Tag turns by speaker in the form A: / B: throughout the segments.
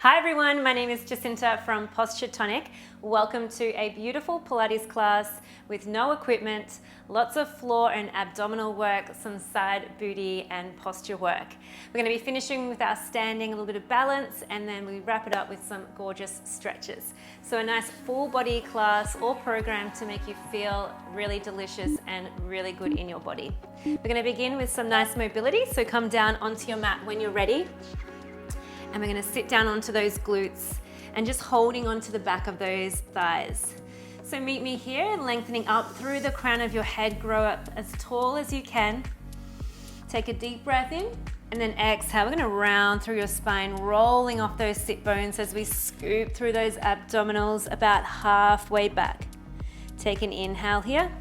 A: Hi everyone, my name is Jacinta from Posture Tonic. Welcome to a beautiful Pilates class with no equipment, lots of floor and abdominal work, some side booty and posture work. We're going to be finishing with our standing, a little bit of balance, and then we wrap it up with some gorgeous stretches. So a nice full body class or program to make you feel really delicious and really good in your body. We're going to begin with some nice mobility, so come down onto your mat when you're ready. And we're going to sit down onto those glutes and just holding onto the back of those thighs. So meet me here, lengthening up through the crown of your head, grow up as tall as you can. Take a deep breath in and then exhale. We're going to round through your spine, rolling off those sit bones as we scoop through those abdominals about halfway back. Take an inhale here.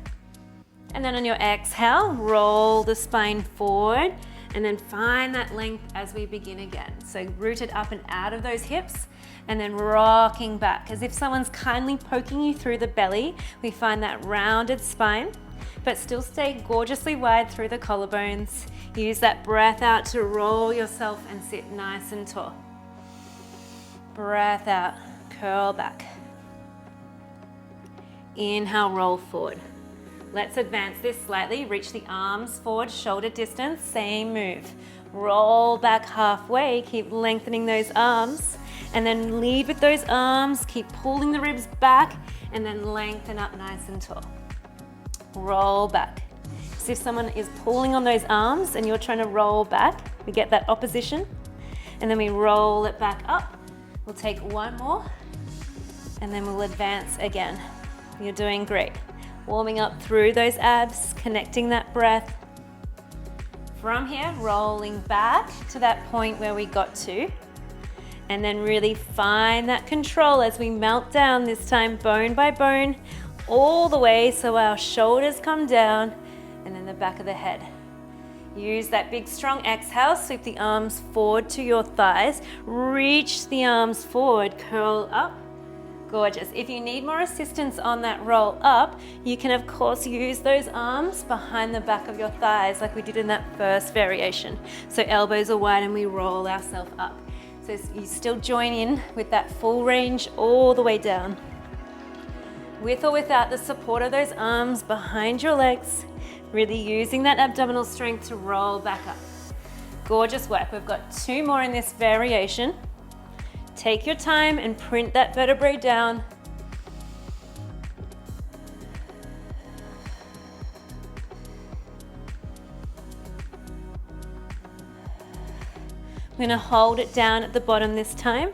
A: And then on your exhale, roll the spine forward. And then find that length as we begin again. So rooted up and out of those hips and then rocking back as if someone's kindly poking you through the belly. We find that rounded spine, but still stay gorgeously wide through the collarbones. Use that breath out to roll yourself and sit nice and tall. Breath out, curl back. Inhale, roll forward. Let's advance this slightly. Reach the arms forward, shoulder distance, same move. Roll back halfway, keep lengthening those arms, and then lead with those arms, keep pulling the ribs back, and then lengthen up nice and tall. Roll back. So if someone is pulling on those arms and you're trying to roll back, we get that opposition, and then we roll it back up. We'll take one more, and then we'll advance again. You're doing great. Warming up through those abs, connecting that breath. From here, rolling back to that point where we got to. And then really find that control as we melt down, this time bone by bone, all the way so our shoulders come down and then the back of the head. Use that big strong exhale, sweep the arms forward to your thighs, reach the arms forward, curl up. Gorgeous. If you need more assistance on that roll up, you can of course use those arms behind the back of your thighs like we did in that first variation. So elbows are wide and we roll ourselves up. So you still join in with that full range all the way down. With or without the support of those arms behind your legs, really using that abdominal strength to roll back up. Gorgeous work. We've got two more in this variation. Take your time and print that vertebrae down. I'm going to hold it down at the bottom this time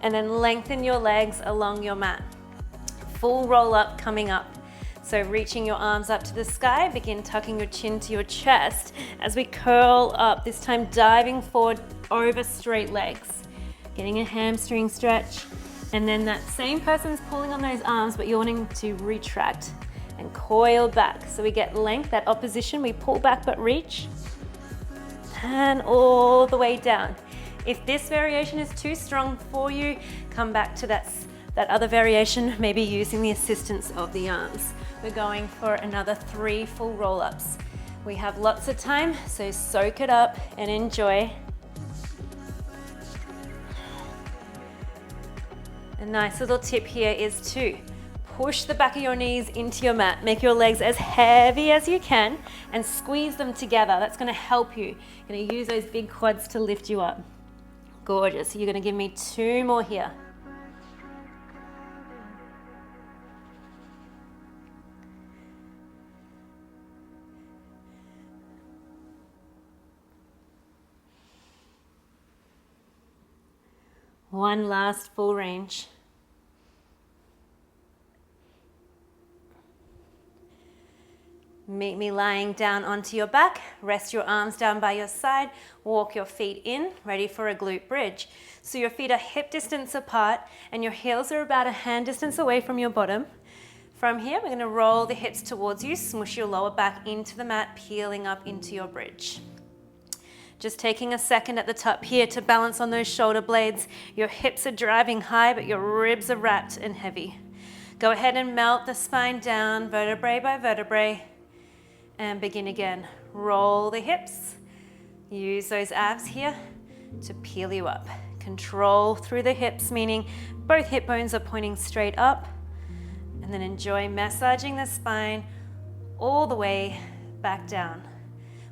A: and then lengthen your legs along your mat. Full roll up coming up. So reaching your arms up to the sky, begin tucking your chin to your chest as we curl up, this time diving forward over straight legs. Getting a hamstring stretch, and then that same person's pulling on those arms, but you're wanting to retract and coil back. So we get length, that opposition, we pull back but reach, and all the way down. If this variation is too strong for you, come back to that other variation, maybe using the assistance of the arms. We're going for another 3 full roll-ups. We have lots of time, so soak it up and enjoy. A nice little tip here is to push the back of your knees into your mat. Make your legs as heavy as you can and squeeze them together. That's going to help you. You're going to use those big quads to lift you up. Gorgeous. You're going to give me 2 more here. One last full range. Meet me lying down onto your back. Rest your arms down by your side. Walk your feet in, ready for a glute bridge. So your feet are hip distance apart and your heels are about a hand distance away from your bottom. From here, we're going to roll the hips towards you, smush your lower back into the mat, peeling up into your bridge. Just taking a second at the top here to balance on those shoulder blades. Your hips are driving high, but your ribs are wrapped and heavy. Go ahead and melt the spine down, vertebrae by vertebrae, and begin again. Roll the hips. Use those abs here to peel you up. Control through the hips, meaning both hip bones are pointing straight up. And then enjoy massaging the spine all the way back down.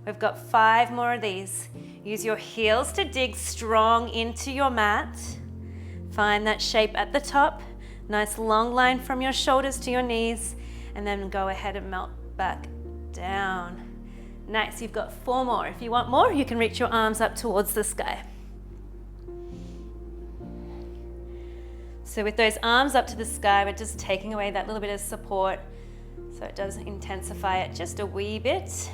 A: We've got 5 more of these. Use your heels to dig strong into your mat. Find that shape at the top. Nice long line from your shoulders to your knees. And then go ahead and melt back down. Nice, you've got 4 more. If you want more, you can reach your arms up towards the sky. So with those arms up to the sky, we're just taking away that little bit of support. So it does intensify it just a wee bit.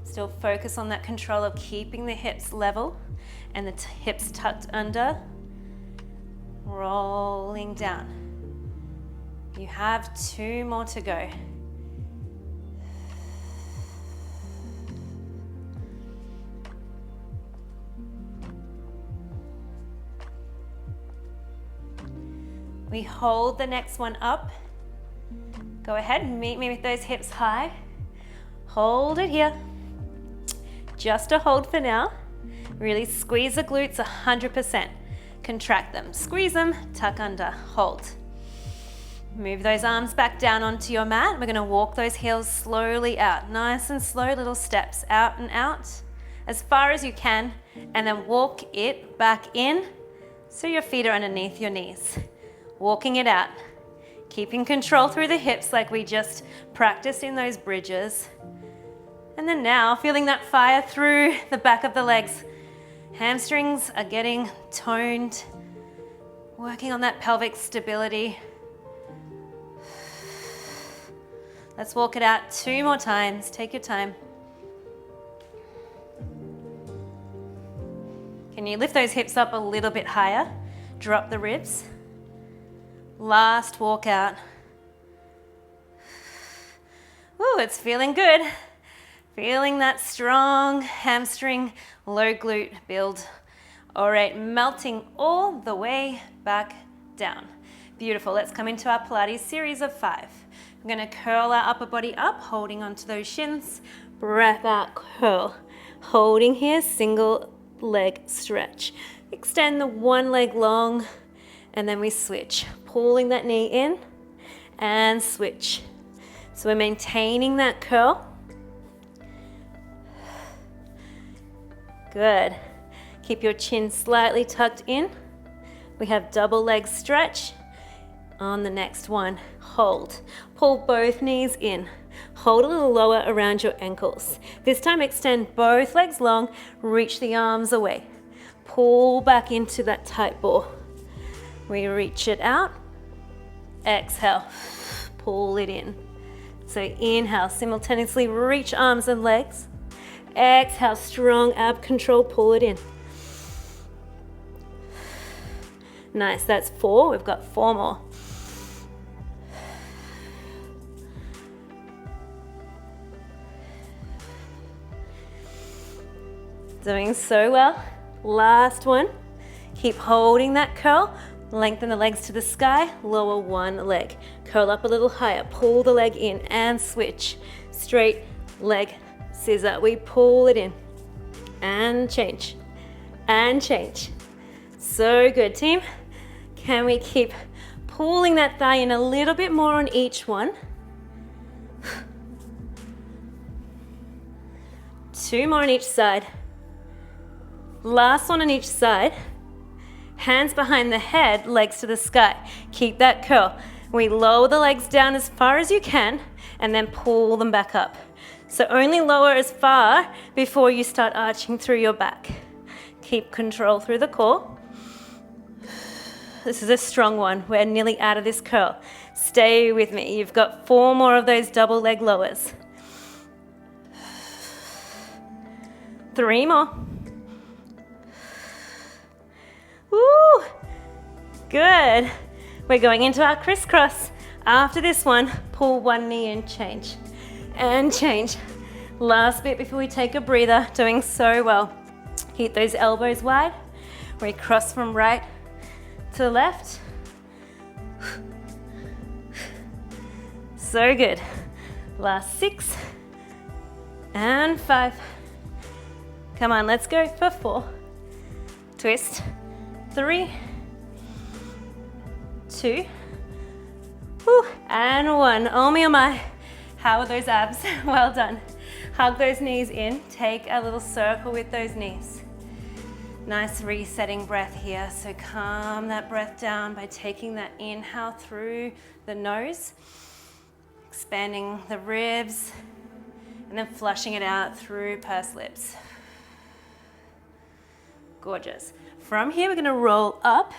A: Still focus on that control of keeping the hips level and the hips tucked under. Rolling down. You have 2 more to go. We hold the next one up. Go ahead and meet me with those hips high. Hold it here. Just a hold for now. Really squeeze the glutes 100%. Contract them, squeeze them, tuck under, hold. Move those arms back down onto your mat. We're gonna walk those heels slowly out. Nice and slow little steps, out and out, as far as you can, and then walk it back in so your feet are underneath your knees. Walking it out, keeping control through the hips like we just practiced in those bridges. And then now, feeling that fire through the back of the legs. Hamstrings are getting toned, working on that pelvic stability. Let's walk it out 2 more times. Take your time. Can you lift those hips up a little bit higher? Drop the ribs. Last walk out. Ooh, it's feeling good. Feeling that strong hamstring, low glute build. All right, melting all the way back down. Beautiful, let's come into our Pilates series of 5. I'm gonna curl our upper body up, holding onto those shins. Breath out, curl. Holding here, single leg stretch. Extend the one leg long, and then we switch. Pulling that knee in and switch. So we're maintaining that curl. Good. Keep your chin slightly tucked in. We have double leg stretch. On the next one, hold. Pull both knees in. Hold a little lower around your ankles. This time extend both legs long, reach the arms away. Pull back into that tight ball. We reach it out. Exhale, pull it in. So inhale, simultaneously reach arms and legs. Exhale, strong ab control, pull it in. Nice, that's 4. We've got 4 more. Doing so well. Last one. Keep holding that curl. Lengthen the legs to the sky, lower one leg. Curl up a little higher, pull the leg in and switch. Straight leg scissor. We pull it in and change and change. So good, team. Can we keep pulling that thigh in a little bit more on each one? 2 more on each side. Last one on each side. Hands behind the head, legs to the sky. Keep that curl. We lower the legs down as far as you can and then pull them back up. So only lower as far before you start arching through your back. Keep control through the core. This is a strong one. We're nearly out of this curl. Stay with me. You've got 4 more of those double leg lowers. 3 more. Woo! Good. We're going into our crisscross. After this one, pull one knee and change. And change. Last bit before we take a breather. Doing so well. Keep those elbows wide. We cross from right to left. So good. Last 6 and 5. Come on, let's go for 4. Twist, 3, 2, whew, and 1. Oh me, oh my. How are those abs? Well done. Hug those knees in. Take a little circle with those knees. Nice resetting breath here. So calm that breath down by taking that inhale through the nose, expanding the ribs, and then flushing it out through pursed lips. Gorgeous. From here, we're going to roll up.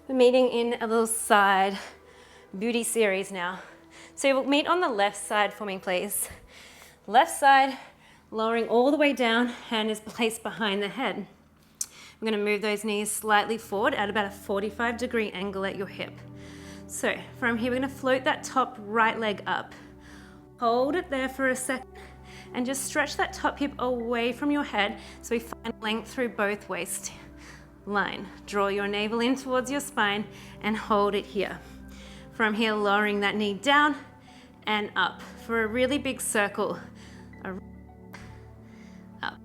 A: We're meeting in a little side booty series now. So we'll meet on the left side for me, please. Left side, lowering all the way down, hand is placed behind the head. We're going to move those knees slightly forward at about a 45-degree angle at your hip. So from here, we're going to float that top right leg up. Hold it there for a second and just stretch that top hip away from your head so we find length through both waist line. Draw your navel in towards your spine and hold it here. From here, lowering that knee down and up for a really big circle. Up.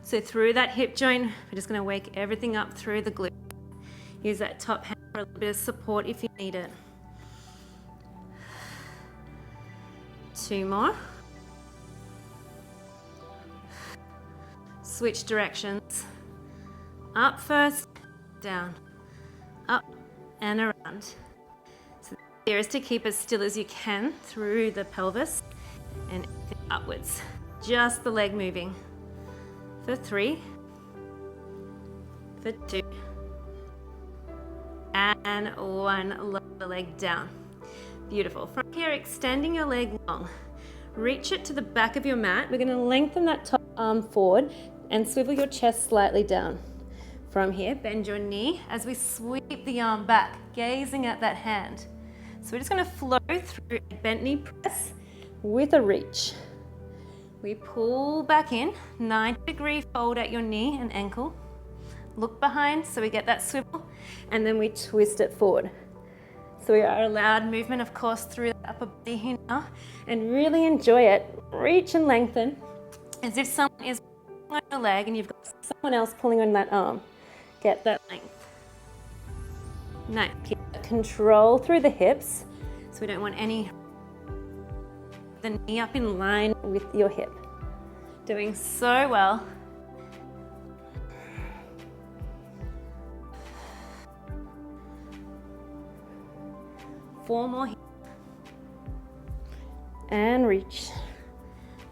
A: So through that hip joint, we're just going to wake everything up through the glute. Use that top hand for a little bit of support if you need it. 2 more. Switch directions. Up first, down, up and around. So the idea is to keep as still as you can through the pelvis and upwards. Just the leg moving. For 3, for 2, and 1. Lower the leg down. Beautiful. From here, extending your leg long. Reach it to the back of your mat. We're going to lengthen that top arm forward and swivel your chest slightly down. From here, bend your knee as we sweep the arm back, gazing at that hand. So we're just going to flow through a bent knee press with a reach. We pull back in, 90-degree fold at your knee and ankle. Look behind so we get that swivel, and then we twist it forward. So we are allowed movement, of course, through the upper body here now, and really enjoy it. Reach and lengthen as if someone is pulling on your leg and you've got someone else pulling on that arm. Get that length. Nice. Keep control through the hips, so we don't want the knee up in line with your hip. Doing so well. Four more here. And reach.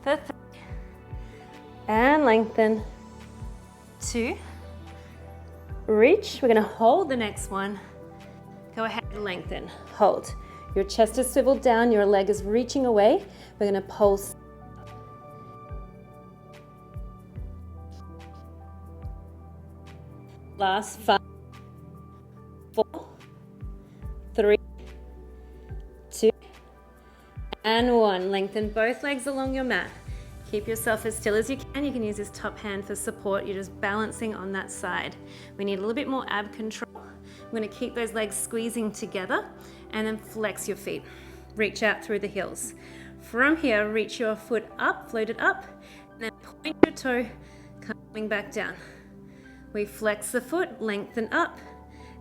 A: For 3. And lengthen. 2. Reach. We're going to hold the next one. Go ahead and lengthen. Hold. Your chest is swiveled down, your leg is reaching away. We're going to pulse. Last 5, 4, 3, 2, and 1. Lengthen both legs along your mat. Keep yourself as still as you can. You can use this top hand for support. You're just balancing on that side. We need a little bit more ab control. We're going to keep those legs squeezing together and then flex your feet. Reach out through the heels. From here, reach your foot up, float it up, and then point your toe, coming back down. We flex the foot, lengthen up,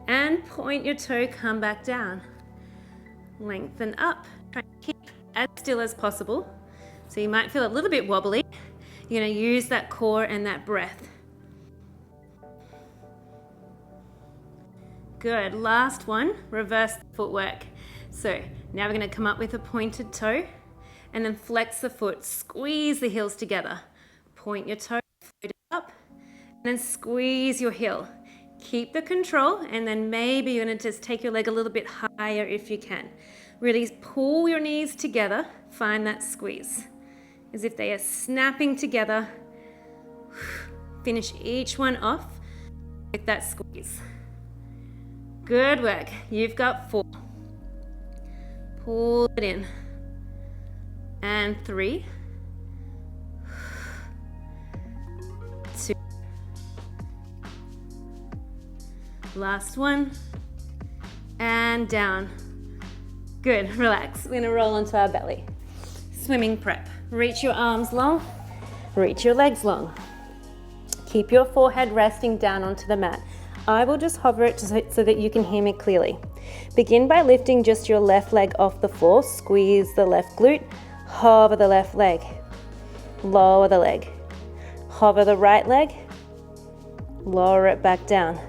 A: and point your toe, come back down. Lengthen up. Try to keep as still as possible. So you might feel a little bit wobbly. You're going to use that core and that breath. Good. Last one, reverse the footwork. So now we're going to come up with a pointed toe and then flex the foot. Squeeze the heels together. Point your toe, float it up, and then squeeze your heel. Keep the control, and then maybe you're going to just take your leg a little bit higher if you can. Really pull your knees together. Find that squeeze. As if they are snapping together. Finish each one off with that squeeze. Good work. You've got 4. Pull it in. And 3. 2. Last one. And down. Good. Relax. We're going to roll onto our belly. Swimming prep. Reach your arms long. Reach your legs long. Keep your forehead resting down onto the mat. I will just hover it so that you can hear me clearly. Begin by lifting just your left leg off the floor, squeeze the left glute, hover the left leg, lower the leg, hover the right leg, lower it back down,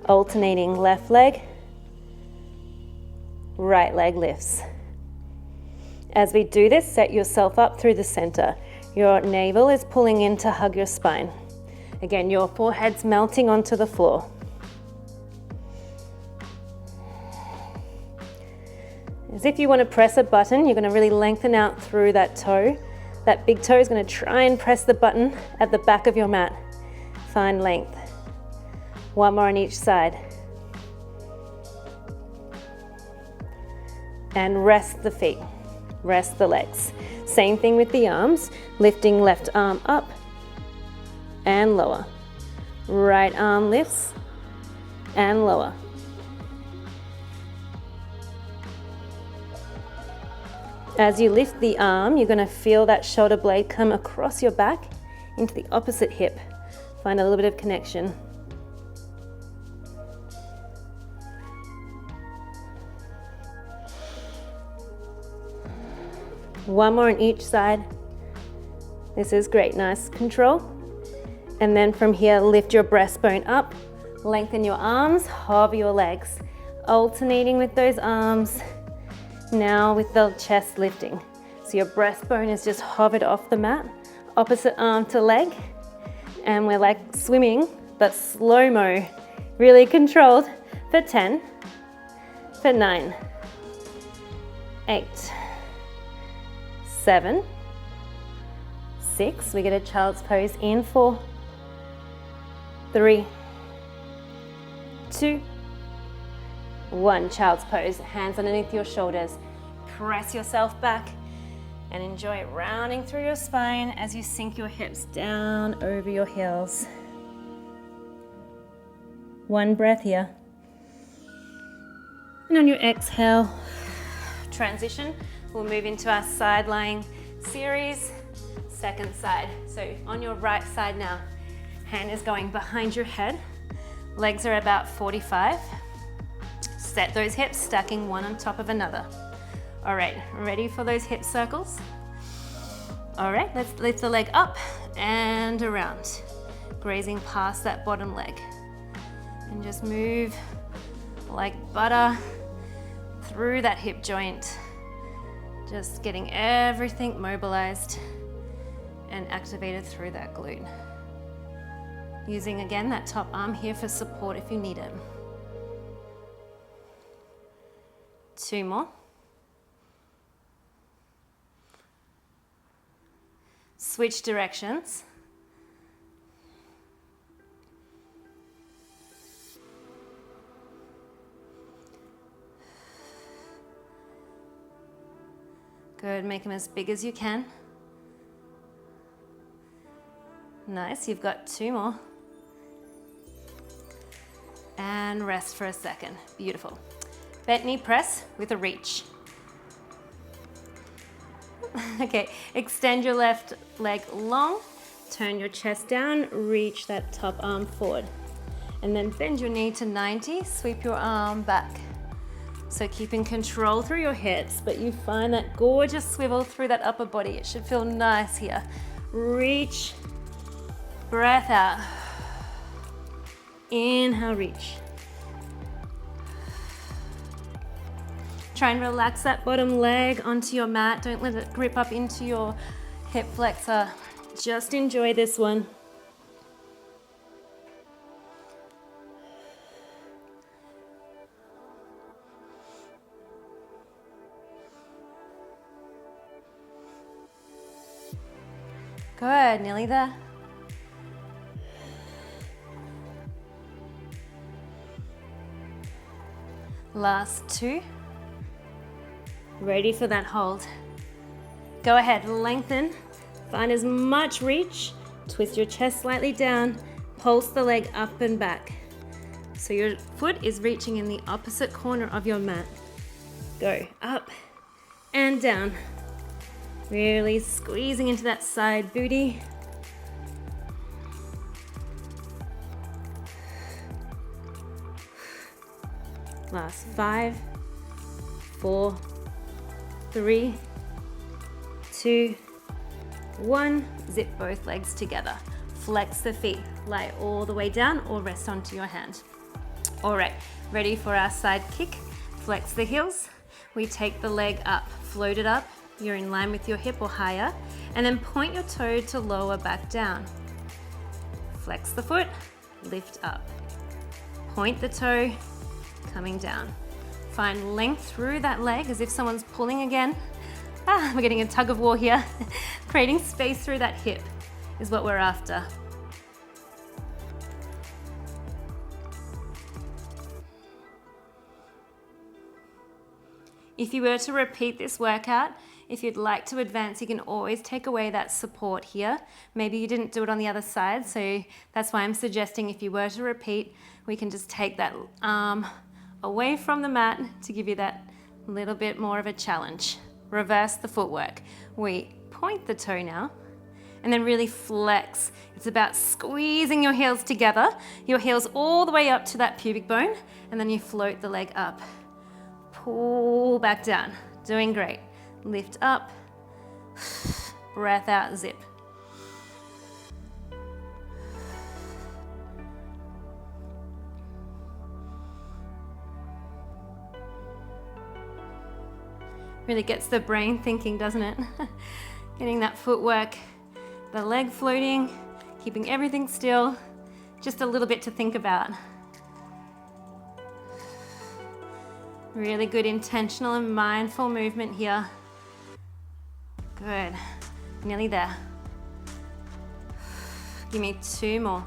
A: alternating left leg, right leg lifts. As we do this, set yourself up through the center. Your navel is pulling in to hug your spine. Again, your forehead's melting onto the floor. As if you want to press a button, you're going to really lengthen out through that toe. That big toe is going to try and press the button at the back of your mat. Find length. One more on each side. And rest the feet. Rest the legs. Same thing with the arms, lifting left arm up and lower. Right arm lifts and lower. As you lift the arm, you're going to feel that shoulder blade come across your back into the opposite hip. Find a little bit of connection. One more on each side. This is great, nice control. And then from here, lift your breastbone up, lengthen your arms, hover your legs, alternating with those arms. Now with the chest lifting. So your breastbone is just hovered off the mat, opposite arm to leg. And we're like swimming, but slow-mo, really controlled for 10, for 9, 8, 7, 6, we get a child's pose in 4, 3, 2, 1, child's pose, hands underneath your shoulders, press yourself back and enjoy rounding through your spine as you sink your hips down over your heels. One breath here. And on your exhale, transition. We'll move into our side lying series, second side. So on your right side now, hand is going behind your head, legs are about 45. Set those hips, stacking one on top of another. All right, ready for those hip circles? All right, let's lift the leg up and around, grazing past that bottom leg. And just move like butter through that hip joint. Just getting everything mobilized and activated through that glute. Using again that top arm here for support if you need it. 2 more. Switch directions. Good, make them as big as you can. Nice, you've got 2 more. And rest for a second, beautiful. Bent knee press with a reach. Okay, extend your left leg long, turn your chest down, reach that top arm forward. And then bend your knee to 90, sweep your arm back. So keeping control through your hips, but you find that gorgeous swivel through that upper body. It should feel nice here. Reach, breath out. Inhale, reach. Try and relax that bottom leg onto your mat. Don't let it grip up into your hip flexor. Just enjoy this one. Good, nearly there. Last 2. Ready for that hold. Go ahead, lengthen. Find as much reach. Twist your chest slightly down. Pulse the leg up and back. So your foot is reaching in the opposite corner of your mat. Go up and down. Really squeezing into that side booty. Last 5, 4, 3, 2, 1. Zip both legs together. Flex the feet, lie all the way down or rest onto your hand. All right, ready for our side kick. Flex the heels. We take the leg up, float it up. You're in line with your hip or higher. And then point your toe to lower back down. Flex the foot, lift up. Point the toe, coming down. Find length through that leg as if someone's pulling again. We're getting a tug of war here. Creating space through that hip is what we're after. If you were to repeat this workout, if you'd like to advance, you can always take away that support here. Maybe you didn't do it on the other side, so that's why I'm suggesting if you were to repeat, we can just take that arm away from the mat to give you that little bit more of a challenge. Reverse the footwork. We point the toe now, and then really flex. It's about squeezing your heels together, your heels all the way up to that pubic bone, and then you float the leg up. Pull back down. Doing great. Lift up, breath out, zip. Really gets the brain thinking, doesn't it? Getting that footwork, the leg floating, keeping everything still, just a little bit to think about. Really good intentional and mindful movement here. Good, nearly there. Give me 2 more.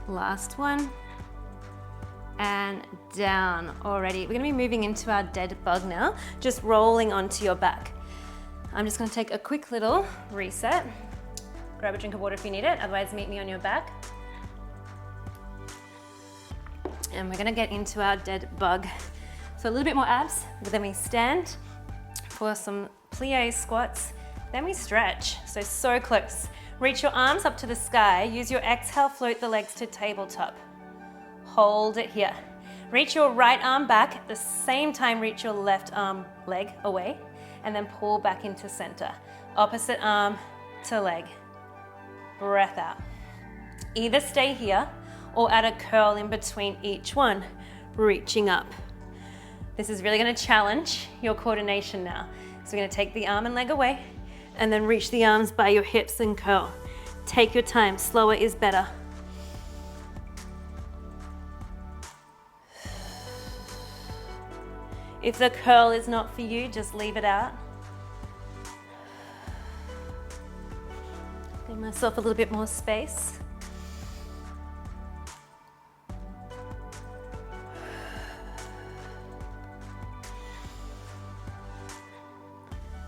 A: Last one. And down already. We're gonna be moving into our dead bug now, just rolling onto your back. I'm just gonna take a quick little reset. Grab a drink of water if you need it, otherwise meet me on your back. And we're gonna get into our dead bug. So a little bit more abs, but then we stand for some plie squats, then we stretch, so close. Reach your arms up to the sky, use your exhale, float the legs to tabletop. Hold it here. Reach your right arm back, at the same time reach your left arm leg away, and then pull back into center. Opposite arm to leg. Breath out. Either stay here or add a curl in between each one, reaching up. This is really gonna challenge your coordination now. So we're gonna take the arm and leg away, and then reach the arms by your hips and curl. Take your time, slower is better. If the curl is not for you, just leave it out. Give myself a little bit more space.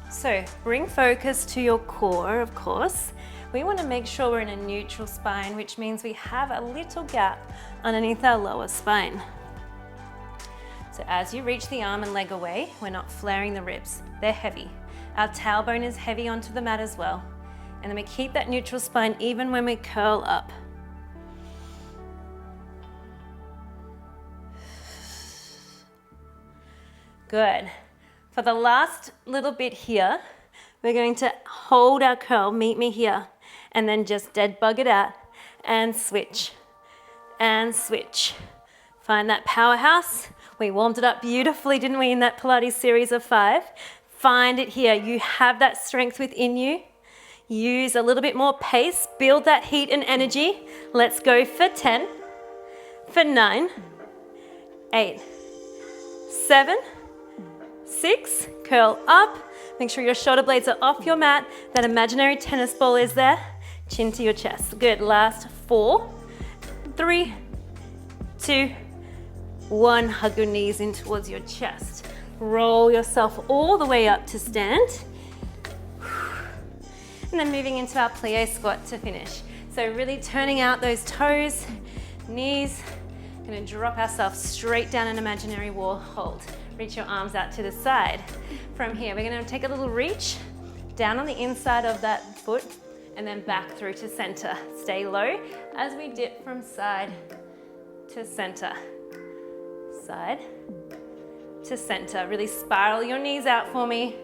A: So bring focus to your core, of course. We want to make sure we're in a neutral spine, which means we have a little gap underneath our lower spine. So as you reach the arm and leg away, we're not flaring the ribs. They're heavy. Our tailbone is heavy onto the mat as well. And then we keep that neutral spine even when we curl up. Good. For the last little bit here, we're going to hold our curl, meet me here, and then just dead bug it out and switch, and switch. Find that powerhouse. We warmed it up beautifully, didn't we, in that Pilates series of 5? Find it here. You have that strength within you. Use a little bit more pace, build that heat and energy. Let's go for 10, for 9, 8, 7, 6, curl up. Make sure your shoulder blades are off your mat. That imaginary tennis ball is there. Chin to your chest. Good. Last 4, 3, 2, 1. Hug your knees in towards your chest. Roll yourself all the way up to stand. And then moving into our plie squat to finish. So really turning out those toes, knees. Gonna drop ourselves straight down an imaginary wall. Hold. Reach your arms out to the side. From here, we're gonna take a little reach down on the inside of that foot and then back through to center. Stay low as we dip from side to center. Side to center. Really spiral your knees out for me.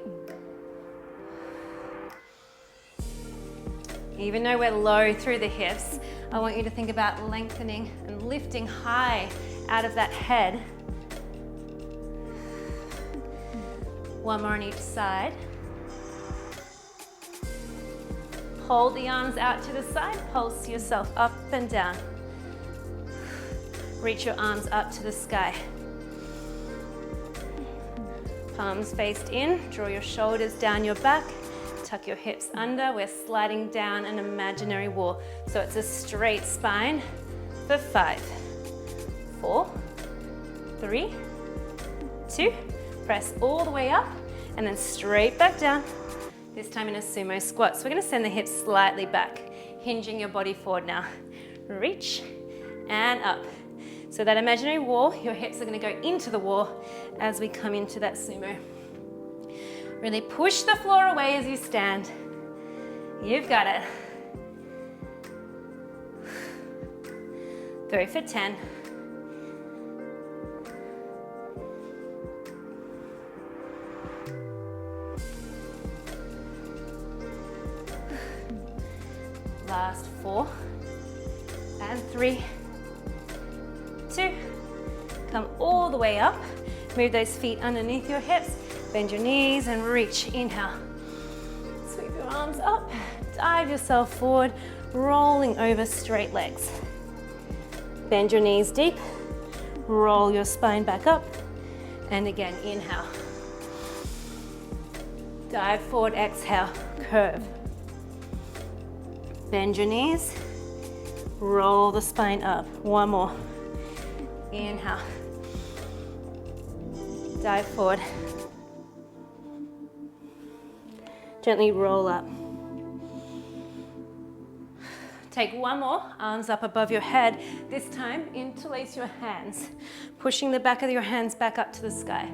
A: Even though we're low through the hips, I want you to think about lengthening and lifting high out of that head. One more on each side. Hold the arms out to the side, pulse yourself up and down. Reach your arms up to the sky. Palms faced in, draw your shoulders down your back, tuck your hips under. We're sliding down an imaginary wall. So it's a straight spine for 5, 4, 3, 2, press all the way up and then straight back down. This time in a sumo squat. So we're gonna send the hips slightly back, hinging your body forward now. Reach and up. So that imaginary wall, your hips are gonna go into the wall as we come into that sumo. Really push the floor away as you stand. You've got it. Go for 10. Last 4 and 3, 2. Come all the way up. Move those feet underneath your hips. Bend your knees and reach. Inhale. Sweep your arms up. Dive yourself forward, rolling over straight legs. Bend your knees deep. Roll your spine back up. And again, inhale. Dive forward, exhale, curve. Bend your knees. Roll the spine up. One more. Inhale. Dive forward. Gently roll up. Take one more, arms up above your head. This time, interlace your hands, pushing the back of your hands back up to the sky.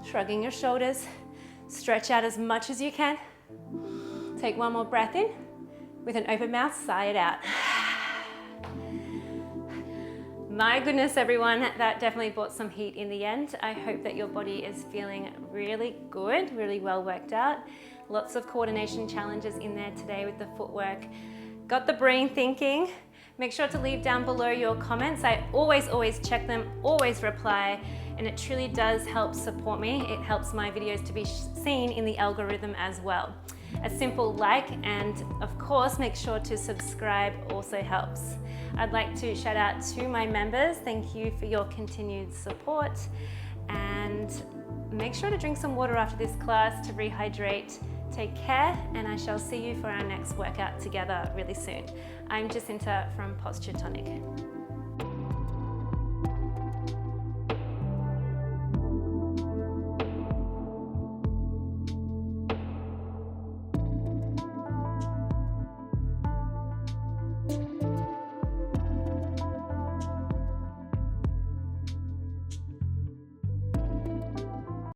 A: Shrugging your shoulders, stretch out as much as you can. Take one more breath in. With an open mouth, sigh it out. My goodness, everyone, that definitely brought some heat in the end. I hope that your body is feeling really good, really well worked out. Lots of coordination challenges in there today with the footwork. Got the brain thinking. Make sure to leave down below your comments. I always check them, always reply, and it truly does help support me. It helps my videos to be seen in the algorithm as well. A simple like and of course make sure to subscribe also helps. I'd like to shout out to my members. Thank you for your continued support, and make sure to drink some water after this class to rehydrate. Take care, and I shall see you for our next workout together really soon. I'm Jacinta from Posture Tonic.